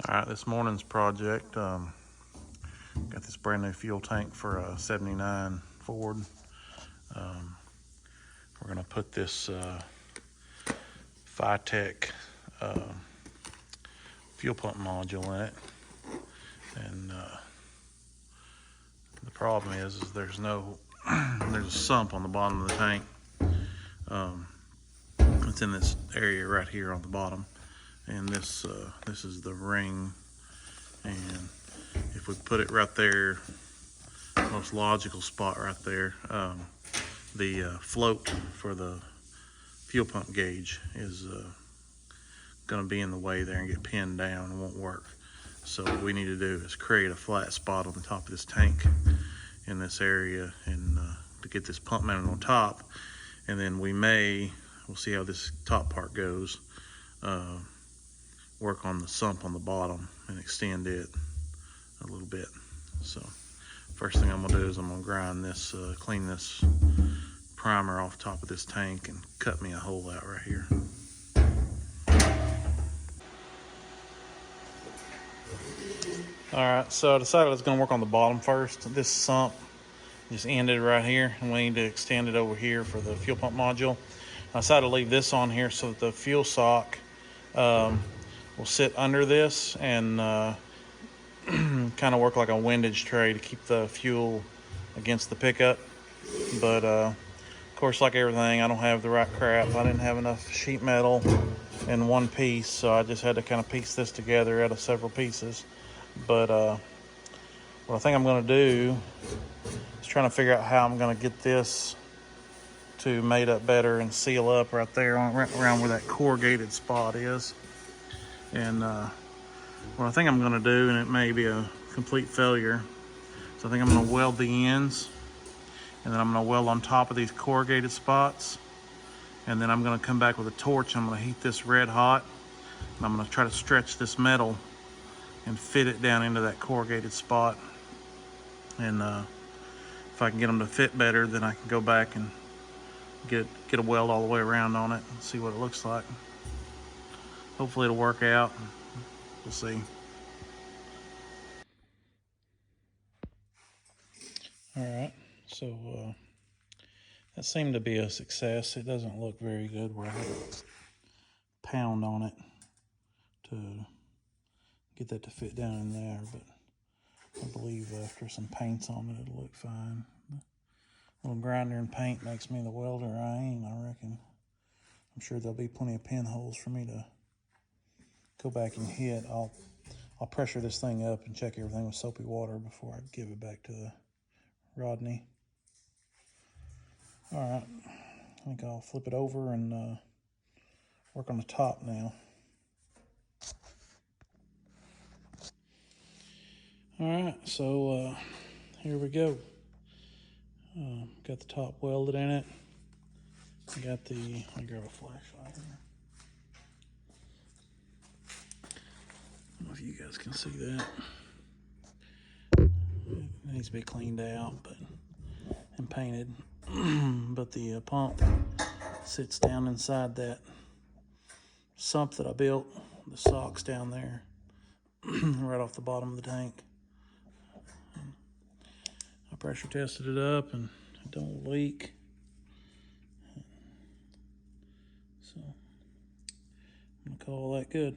All right, this morning's project, got this brand new fuel tank for a 79 Ford. We're gonna put this Phytech fuel pump module in it. And the problem is there's a sump on the bottom of the tank. It's in this area right here on the bottom. And this is the ring. And if we put it right there, most logical spot right there, the float for the fuel pump gauge is going to be in the way there and get pinned down and won't work. So what we need to do is create a flat spot on the top of this tank in this area, and to get this pump mounted on top. And then we'll see how this top part goes, work on the sump on the bottom and extend it a little bit. So first thing I'm gonna do is I'm gonna grind this, clean this primer off top of this tank and cut me a hole out right here. All right, so I decided I was gonna work on the bottom first. This sump just ended right here, and we need to extend it over here for the fuel pump module. I decided to leave this on here so that the fuel sock will sit under this and kind of work like a windage tray to keep the fuel against the pickup. But of course, like everything, I don't have the right crap. I didn't have enough sheet metal in one piece, so I just had to kind of piece this together out of several pieces. But what I think I'm going to do is trying to figure out how I'm going to get this to mate up better and seal up right there right around where that corrugated spot is. And what I think I'm going to do, and it may be a complete failure, so I think I'm going to weld the ends, and then I'm going to weld on top of these corrugated spots, and then I'm going to come back with a torch. I'm going to heat this red hot, and I'm going to try to stretch this metal and fit it down into that corrugated spot. And if I can get them to fit better, then I can go back and get a weld all the way around on it and see what it looks like. Hopefully it'll work out. We'll see. All right, so that seemed to be a success. It doesn't look very good where I had to pound on it to get that to fit down in there, but I believe after some paints on it, it'll look fine. The little grinder and paint makes me the welder I ain't, I reckon. I'm sure there'll be plenty of pinholes for me to go back and hit. I'll pressure this thing up and check everything with soapy water before I give it back to the Rodney. All right, I think I'll flip it over and work on the top now. All right, so here we go. Got the top welded in it. I got let me grab a flashlight here. I don't know if you guys can see that. It needs to be cleaned out and painted. But the pump sits down inside that sump that I built. The sock's down there, right off the bottom of the tank. I pressure tested it up and it don't leak. So I'm gonna call that good.